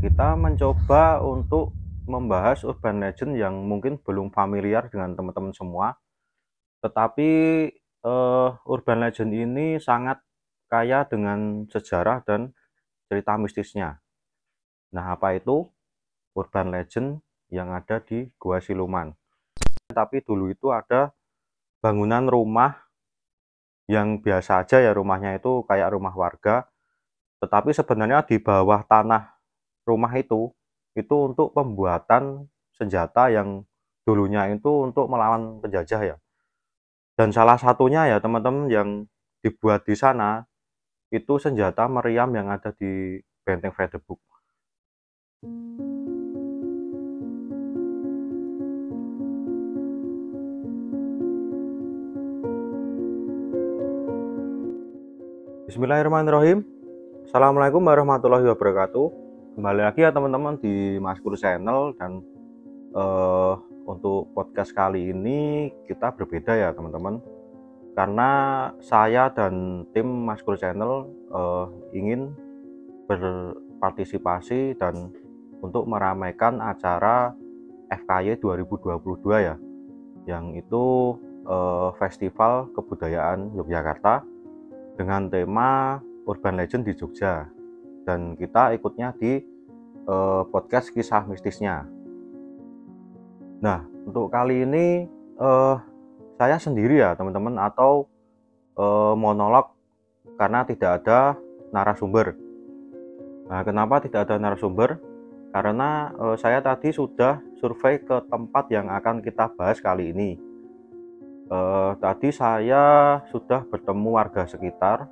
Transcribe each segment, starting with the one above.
kita mencoba untuk membahas urban legend yang mungkin belum familiar dengan teman-teman semua. Tetapi urban legend ini sangat kaya dengan sejarah dan cerita mistisnya. Nah, apa itu urban legend yang ada di Gua Siluman? Tapi dulu itu ada bangunan rumah yang biasa aja ya, rumahnya itu kayak rumah warga, tetapi sebenarnya di bawah tanah rumah itu untuk pembuatan senjata yang dulunya itu untuk melawan penjajah ya. Dan salah satunya ya teman-teman yang dibuat di sana itu senjata meriam yang ada di Benteng Fredebuk. Bismillahirrahmanirrahim. Assalamualaikum warahmatullahi wabarakatuh. Kembali lagi ya teman-teman di Maskur Channel, dan untuk podcast kali ini kita berbeda ya teman-teman, karena saya dan tim Maskur Channel ingin berpartisipasi dan untuk meramaikan acara FKY 2022 ya, yang itu Festival Kebudayaan Yogyakarta dengan tema Urban Legend di Jogja, dan kita ikutnya di podcast kisah mistisnya. Nah, untuk kali ini saya sendiri ya teman-teman, atau monolog karena tidak ada narasumber. Nah, kenapa tidak ada narasumber? Karena saya tadi sudah survei ke tempat yang akan kita bahas kali ini. Tadi saya sudah bertemu warga sekitar,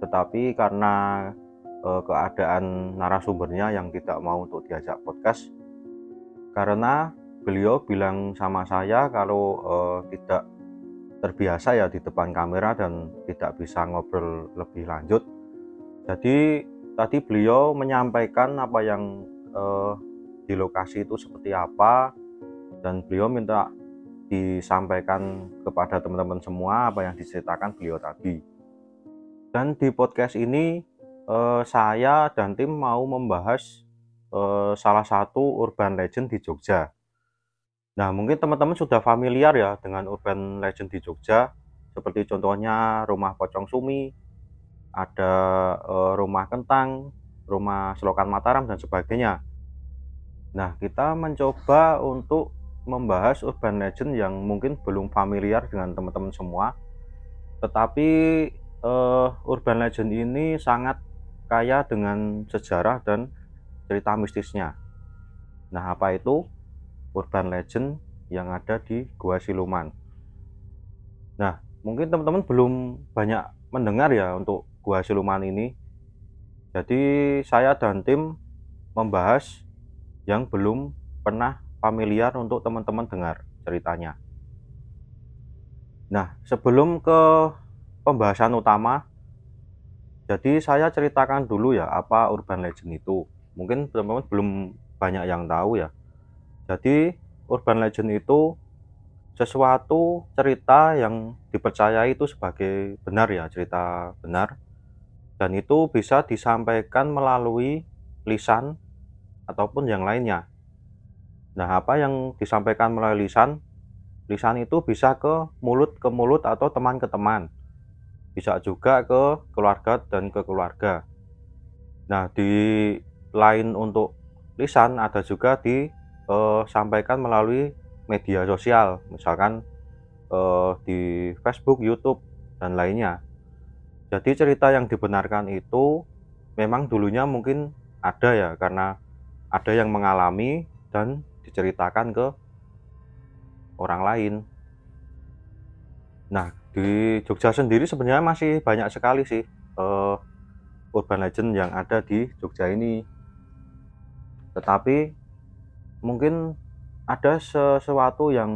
tetapi karena keadaan narasumbernya yang tidak mau untuk diajak podcast, karena beliau bilang sama saya kalau tidak terbiasa ya di depan kamera dan tidak bisa ngobrol lebih lanjut. Jadi tadi beliau menyampaikan apa yang di lokasi itu seperti apa, dan beliau minta disampaikan kepada teman-teman semua apa yang diceritakan beliau tadi. Dan di podcast ini saya dan tim mau membahas salah satu urban legend di Jogja. Nah, mungkin teman-teman sudah familiar ya dengan urban legend di Jogja, seperti contohnya rumah Pocong Sumi, ada rumah Kentang, rumah Selokan Mataram, dan sebagainya. Nah, kita mencoba untuk membahas urban legend yang mungkin belum familiar dengan teman-teman semua, tetapi urban legend ini sangat kaya dengan sejarah dan cerita mistisnya. Nah, apa itu urban legend yang ada di Gua Siluman? Nah, mungkin teman-teman belum banyak mendengar ya untuk Gua Siluman ini. Jadi saya dan tim membahas yang belum pernah familiar untuk teman-teman dengar ceritanya. Nah, sebelum ke pembahasan utama, jadi saya ceritakan dulu ya apa urban legend itu. Mungkin teman-teman belum banyak yang tahu ya. Jadi urban legend itu sesuatu cerita yang dipercayai itu sebagai benar ya, cerita benar, dan itu bisa disampaikan melalui lisan ataupun yang lainnya. Nah, apa yang disampaikan melalui lisan? Lisan itu bisa ke mulut atau teman ke teman, bisa juga ke keluarga dan ke keluarga. Nah, di lain untuk lisan ada juga disampaikan melalui media sosial, misalkan di Facebook, YouTube, dan lainnya. Jadi cerita yang dibenarkan itu memang dulunya mungkin ada ya, karena ada yang mengalami dan diceritakan ke orang lain. Nah, di Jogja sendiri sebenarnya masih banyak sekali sih urban legend yang ada di Jogja ini. Tetapi mungkin ada sesuatu yang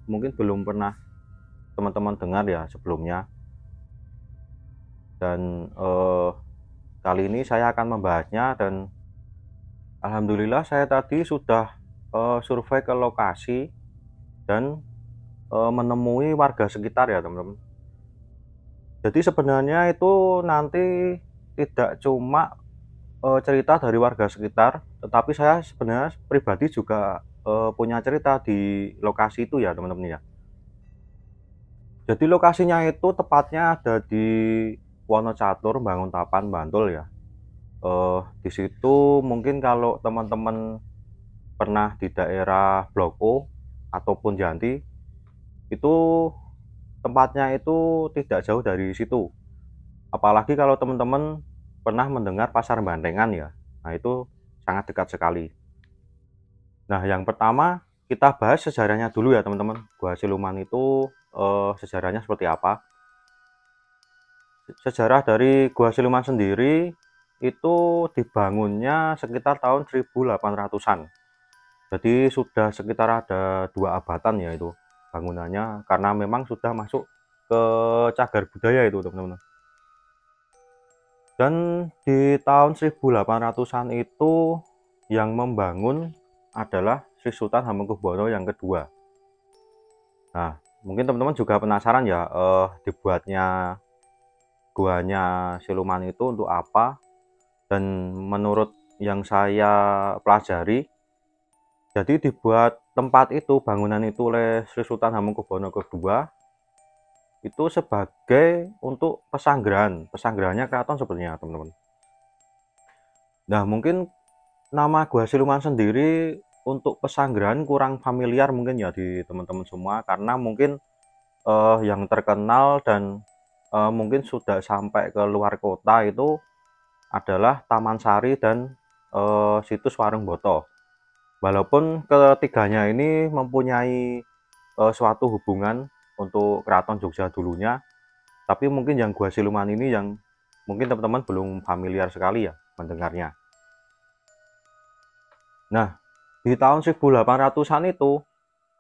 mungkin belum pernah teman-teman dengar ya sebelumnya. Dan kali ini saya akan membahasnya, dan alhamdulillah saya tadi sudah survei ke lokasi dan menemui warga sekitar ya teman-teman. Jadi sebenarnya itu nanti tidak cuma cerita dari warga sekitar, tetapi saya sebenarnya pribadi juga punya cerita di lokasi itu ya teman-teman ya. Jadi lokasinya itu tepatnya ada di Wonocatur, Banguntapan, Bantul ya. Di situ mungkin kalau teman-teman pernah di daerah Blok O ataupun Janti, itu tempatnya itu tidak jauh dari situ. Apalagi kalau teman-teman pernah mendengar Pasar Bandengan ya. Nah, itu sangat dekat sekali. Nah, yang pertama kita bahas sejarahnya dulu ya teman-teman. Gua Siluman itu sejarahnya seperti apa? Sejarah dari Gua Siluman sendiri itu dibangunnya sekitar tahun 1800-an. Jadi sudah sekitar ada 2 abatan ya itu bangunannya, karena memang sudah masuk ke cagar budaya itu teman-teman. Dan di tahun 1800-an itu yang membangun adalah Sri Sultan Hamengkubuwono yang kedua. Nah, mungkin teman-teman juga penasaran ya, dibuatnya guanya Siluman itu untuk apa? Dan menurut yang saya pelajari, jadi dibuat tempat itu, bangunan itu oleh Sri Sultan Hamengkubuwono kedua itu sebagai untuk pesanggerahan. Pesanggerahannya keraton sebenarnya teman-teman. Nah, mungkin nama Gua Siluman sendiri untuk pesanggerahan kurang familiar mungkin ya di teman-teman semua, karena mungkin yang terkenal dan mungkin sudah sampai ke luar kota itu adalah Taman Sari dan situs Warung Boto. Walaupun ketiganya ini mempunyai suatu hubungan untuk Keraton Jogja dulunya, tapi mungkin yang Gua Siluman ini yang mungkin teman-teman belum familiar sekali ya mendengarnya. Nah, di tahun 1800-an itu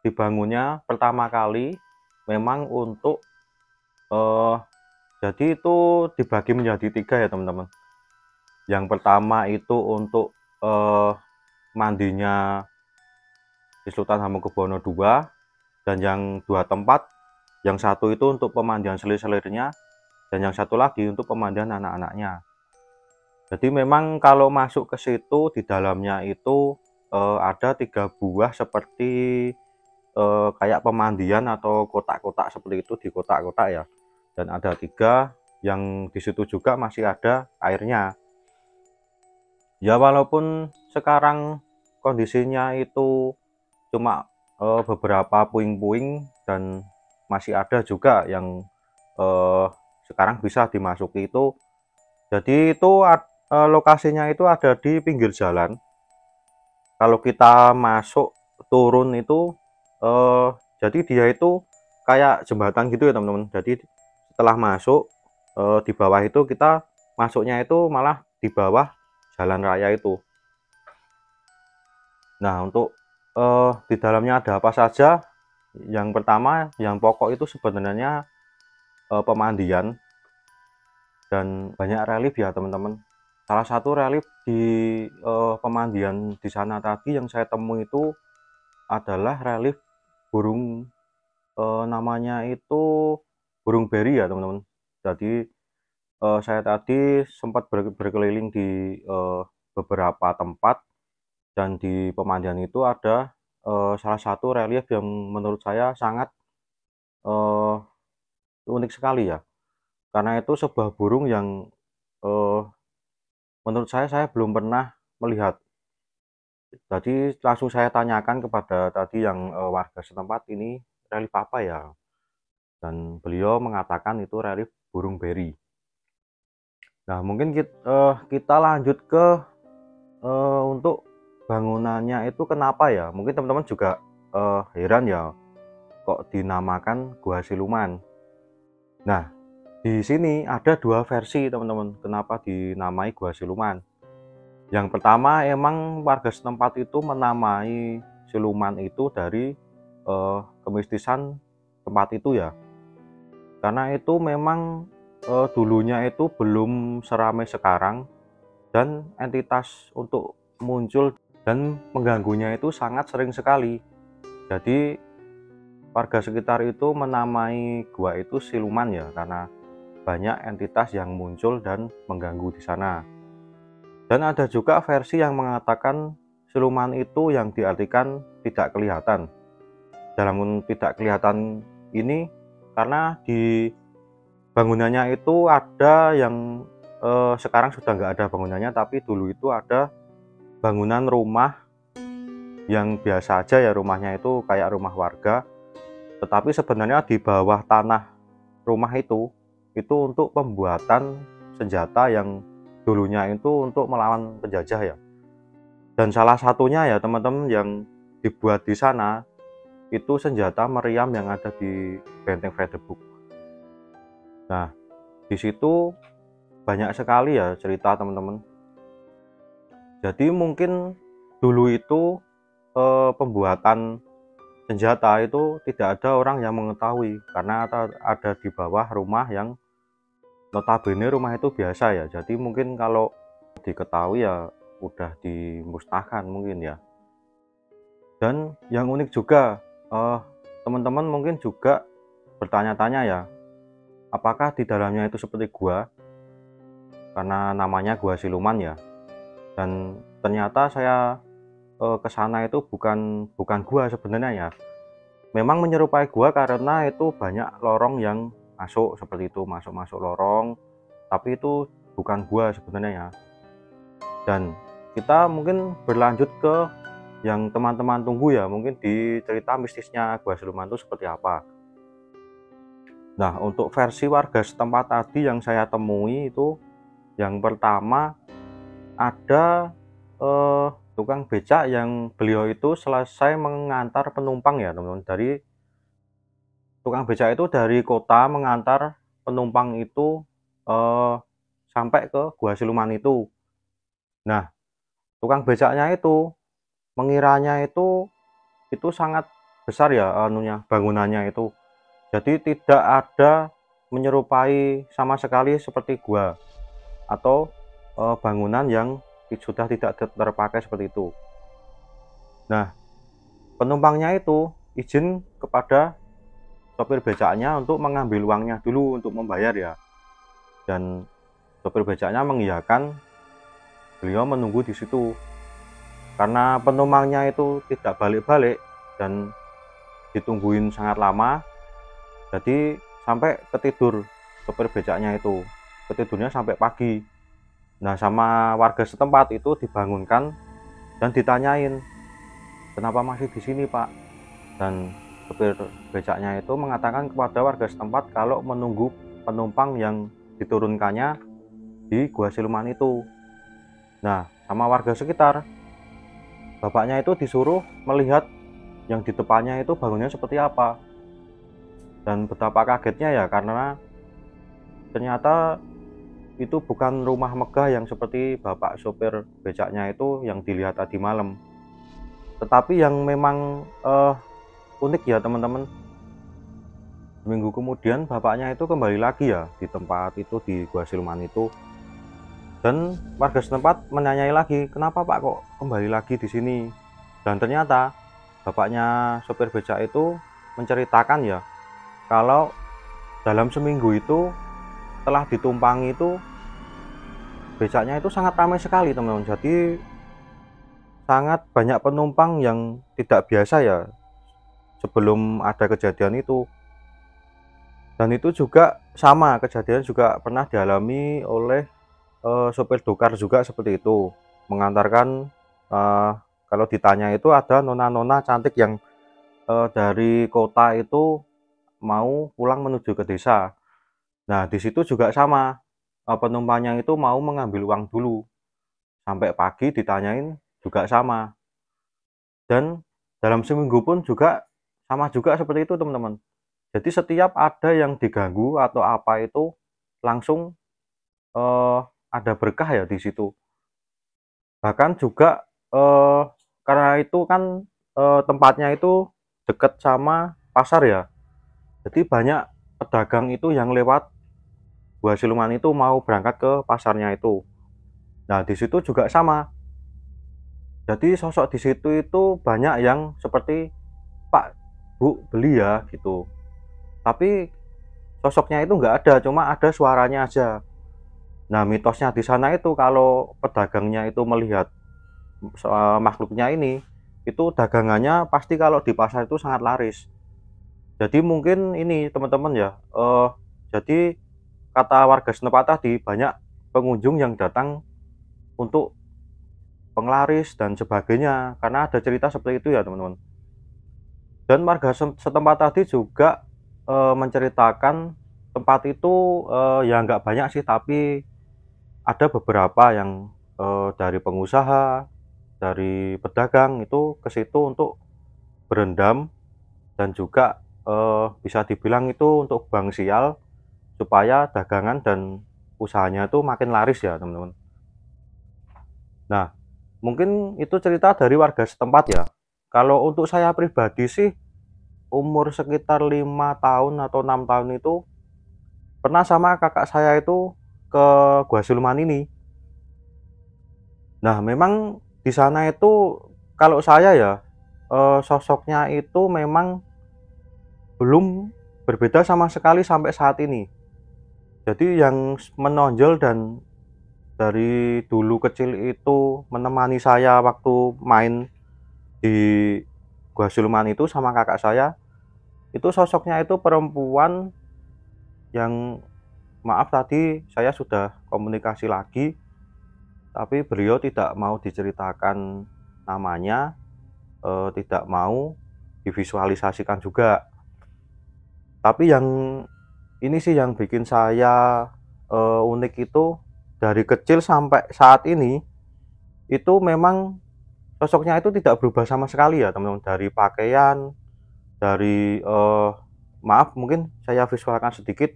dibangunnya pertama kali memang untuk jadi itu dibagi menjadi 3 ya teman-teman. Yang pertama itu untuk mandinya Sri Sultan Hamengkubuwono II, dan yang 2 tempat, yang satu itu untuk pemandian selir-selirnya dan yang satu lagi untuk pemandian anak-anaknya. Jadi memang kalau masuk ke situ di dalamnya itu ada 3 buah seperti kayak pemandian atau kotak-kotak seperti itu di kotak-kotak ya. Dan ada 3 yang di situ juga masih ada airnya. Ya walaupun sekarang kondisinya itu cuma beberapa puing-puing dan masih ada juga yang sekarang bisa dimasuki itu. Jadi itu lokasinya itu ada di pinggir jalan. Kalau kita masuk turun itu jadi dia itu kayak jembatan gitu ya teman-teman. Jadi setelah masuk di bawah itu kita masuknya itu malah di bawah jalan raya itu. Nah, untuk di dalamnya ada apa saja? Yang pertama, yang pokok itu sebenarnya pemandian dan banyak relief ya teman-teman. Salah satu relief di pemandian di sana tadi yang saya temui itu adalah relief burung, namanya itu burung beri ya teman-teman. Jadi saya tadi sempat berkeliling di beberapa tempat, dan di pemandian itu ada salah satu relief yang menurut saya sangat eh, unik sekali ya, karena itu sebuah burung yang eh, menurut saya belum pernah melihat. Jadi langsung saya tanyakan kepada tadi yang warga setempat, ini relief apa ya, dan beliau mengatakan itu relief burung beri. Nah, mungkin kita lanjut ke untuk bangunannya itu kenapa ya, mungkin teman-teman juga heran ya kok dinamakan Gua Siluman. Nah, di sini ada 2 versi teman-teman kenapa dinamai Gua Siluman. Yang pertama, emang warga setempat itu menamai siluman itu dari kemistisan tempat itu ya. Karena itu memang dulunya itu belum seramai sekarang, dan entitas untuk muncul dan mengganggunya itu sangat sering sekali. Jadi warga sekitar itu menamai gua itu siluman ya, karena banyak entitas yang muncul dan mengganggu di sana. Dan ada juga versi yang mengatakan siluman itu yang diartikan tidak kelihatan. Dalam tidak kelihatan ini karena di bangunannya itu ada yang sekarang sudah nggak ada bangunannya, tapi dulu itu ada bangunan rumah yang biasa aja ya, rumahnya itu kayak rumah warga, tetapi sebenarnya di bawah tanah rumah itu untuk pembuatan senjata yang dulunya itu untuk melawan penjajah ya. Dan salah satunya ya teman-teman yang dibuat di sana itu senjata meriam yang ada di Benteng Fredebuk. Nah, di situ banyak sekali ya cerita teman-teman. Jadi mungkin dulu itu pembuatan senjata itu tidak ada orang yang mengetahui karena ada di bawah rumah yang notabene rumah itu biasa ya. Jadi mungkin kalau diketahui ya udah dimusnahkan mungkin ya. Dan yang unik juga, teman-teman mungkin juga bertanya-tanya ya, apakah di dalamnya itu seperti gua? Karena namanya Gua Siluman ya. Dan ternyata saya ke sana itu bukan gua sebenarnya ya. Memang menyerupai gua karena itu banyak lorong yang masuk seperti itu, masuk lorong, tapi itu bukan gua sebenarnya ya. Dan kita mungkin berlanjut ke yang teman-teman tunggu ya, mungkin di cerita mistisnya Gua Siluman itu seperti apa. Nah, untuk versi warga setempat tadi yang saya temui itu, yang pertama ada tukang becak yang beliau itu selesai mengantar penumpang ya teman-teman. Dari tukang becak itu dari kota mengantar penumpang itu sampai ke Gua Siluman itu. Nah, tukang becaknya itu mengiranya itu sangat besar ya bangunannya itu. Jadi tidak ada menyerupai sama sekali seperti gua atau bangunan yang sudah tidak terpakai seperti itu. Nah, penumpangnya itu izin kepada sopir becaknya untuk mengambil uangnya dulu untuk membayar ya. Dan sopir becaknya mengiyakan, beliau menunggu di situ. Karena penumpangnya itu tidak balik-balik dan ditungguin sangat lama, jadi sampai ketidur sopir becaknya itu. Ketidurnya sampai pagi. Nah, sama warga setempat itu dibangunkan dan ditanyain, kenapa masih di sini Pak? Dan sopir becaknya itu mengatakan kepada warga setempat kalau menunggu penumpang yang diturunkannya di Gua Siluman itu. Nah, sama warga sekitar, bapaknya itu disuruh melihat yang di depannya itu bangunnya seperti apa. Dan betapa kagetnya ya, karena ternyata itu bukan rumah megah yang seperti bapak sopir becaknya itu yang dilihat tadi malam. Tetapi yang memang unik ya teman-teman, minggu kemudian bapaknya itu kembali lagi ya di tempat itu, di Gua Siluman itu. Dan warga setempat menanyai lagi, kenapa Pak kok kembali lagi di sini? Dan ternyata bapaknya sopir becak itu menceritakan ya, kalau dalam seminggu itu setelah ditumpangi itu becaknya itu sangat ramai sekali teman-teman. Jadi sangat banyak penumpang yang tidak biasa ya sebelum ada kejadian itu. Dan itu juga sama, kejadian juga pernah dialami oleh sopir dokar juga seperti itu. Mengantarkan kalau ditanya itu ada nona-nona cantik yang dari kota itu mau pulang menuju ke desa. Nah, di situ juga sama, penumpangnya itu mau mengambil uang dulu. Sampai pagi ditanyain juga sama. Dan dalam seminggu pun juga sama juga seperti itu, teman-teman. Jadi setiap ada yang diganggu atau apa itu langsung ada berkah ya di situ. Bahkan juga karena itu kan tempatnya itu dekat sama pasar ya. Jadi banyak pedagang itu yang lewat Gua Siluman itu mau berangkat ke pasarnya itu. Nah, di situ juga sama. Jadi sosok di situ itu banyak yang seperti, Pak, Bu, beli ya gitu. Tapi sosoknya itu nggak ada, cuma ada suaranya aja. Nah, mitosnya di sana itu kalau pedagangnya itu melihat makhluknya ini, itu dagangannya pasti kalau di pasar itu sangat laris. Jadi mungkin ini teman-teman ya, jadi kata warga setempat tadi, banyak pengunjung yang datang untuk penglaris dan sebagainya, karena ada cerita seperti itu ya teman-teman. Dan warga setempat tadi juga menceritakan tempat itu ya nggak banyak sih, tapi ada beberapa yang dari pengusaha, dari pedagang itu ke situ untuk berendam, dan juga bisa dibilang itu untuk bank sial supaya dagangan dan usahanya itu makin laris ya teman-teman. Nah, mungkin itu cerita dari warga setempat ya. Kalau untuk saya pribadi sih, umur sekitar 5 tahun atau 6 tahun itu pernah sama kakak saya itu ke Gua Siluman ini. Nah, memang di sana itu kalau saya ya, sosoknya itu memang belum berbeda sama sekali sampai saat ini. Jadi yang menonjol dan dari dulu kecil itu menemani saya waktu main di Gua Siluman itu sama kakak saya, itu sosoknya itu perempuan yang, maaf tadi saya sudah komunikasi lagi, tapi beliau tidak mau diceritakan namanya, tidak mau divisualisasikan juga. Tapi yang ini sih yang bikin saya unik itu, dari kecil sampai saat ini itu memang sosoknya itu tidak berubah sama sekali ya teman-teman. Dari pakaian, dari maaf mungkin saya visualkan sedikit,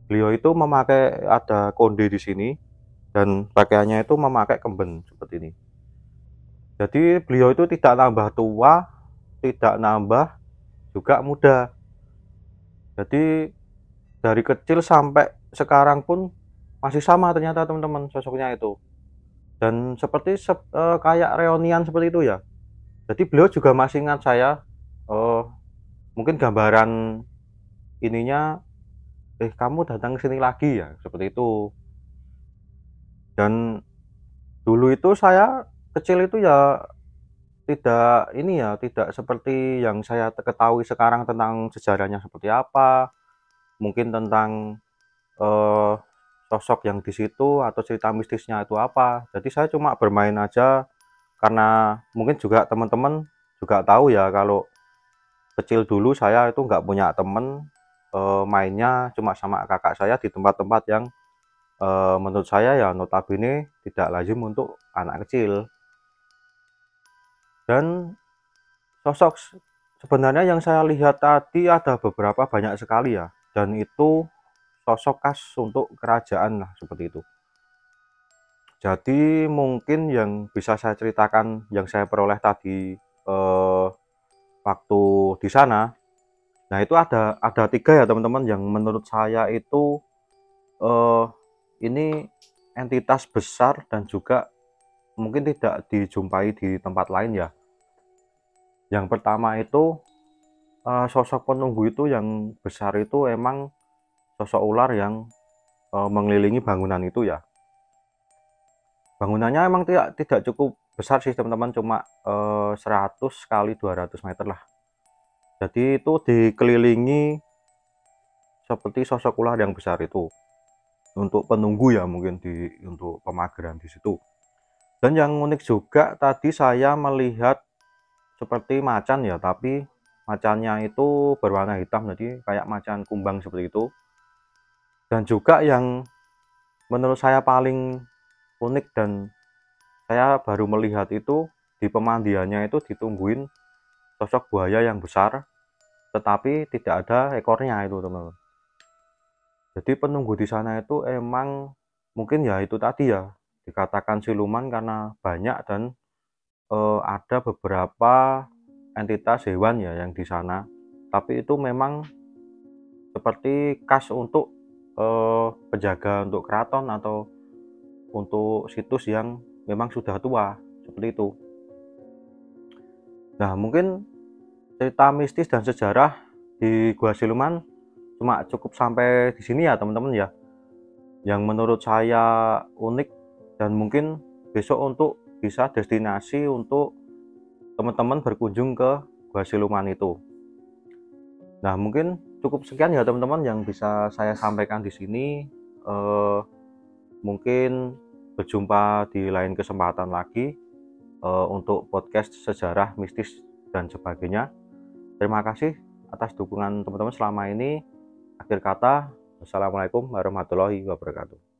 beliau itu memakai ada konde di sini dan pakaiannya itu memakai kemben seperti ini. Jadi beliau itu tidak nambah tua, tidak nambah juga muda. Jadi dari kecil sampai sekarang pun masih sama ternyata teman-teman sosoknya itu. Dan seperti kayak reunian seperti itu ya. Jadi beliau juga masih ingat saya. eh, Mungkin gambaran ininya, kamu datang ke sini lagi ya, seperti itu. Dan dulu itu saya kecil itu ya tidak ini ya, tidak seperti yang saya ketahui sekarang tentang sejarahnya seperti apa, mungkin tentang eh, sosok yang di situ atau cerita mistisnya itu apa. Jadi saya cuma bermain aja, karena mungkin juga teman-teman juga tahu ya kalau kecil dulu saya itu nggak punya temen, mainnya cuma sama kakak saya di tempat-tempat yang menurut saya ya notabene tidak lazim untuk anak kecil. Dan sosok sebenarnya yang saya lihat tadi ada beberapa, banyak sekali ya, dan itu sosok khas untuk kerajaan lah seperti itu. Jadi mungkin yang bisa saya ceritakan yang saya peroleh tadi waktu di sana, nah itu ada tiga ya teman-teman, yang menurut saya itu eh, ini entitas besar dan juga mungkin tidak dijumpai di tempat lain ya. Yang pertama itu sosok penunggu itu yang besar itu emang sosok ular yang mengelilingi bangunan itu ya. Bangunannya emang tidak cukup besar sih teman-teman, cuma 100 kali 200 meter lah. Jadi itu dikelilingi seperti sosok ular yang besar itu untuk penunggu ya, mungkin untuk pemageran di situ. Dan yang unik juga tadi saya melihat seperti macan ya, tapi macannya itu berwarna hitam, jadi kayak macan kumbang seperti itu. Dan juga yang menurut saya paling unik dan saya baru melihat itu, di pemandiannya itu ditungguin sosok buaya yang besar, tetapi tidak ada ekornya itu teman-teman. Jadi penunggu di sana itu emang mungkin ya itu tadi ya, dikatakan siluman karena banyak, dan ada beberapa entitas hewan ya yang di sana. Tapi itu memang seperti khas untuk penjaga untuk keraton atau untuk situs yang memang sudah tua seperti itu. Nah, mungkin cerita mistis dan sejarah di Gua Siluman cuma cukup sampai di sini ya teman-teman ya. yang menurut saya unik dan mungkin besok untuk bisa destinasi untuk teman-teman berkunjung ke Gua Siluman itu. Nah, mungkin cukup sekian ya teman-teman yang bisa saya sampaikan di sini. Eh, Mungkin berjumpa di lain kesempatan lagi untuk podcast sejarah mistis dan sebagainya. Terima kasih atas dukungan teman-teman selama ini. Akhir kata, wassalamualaikum warahmatullahi wabarakatuh.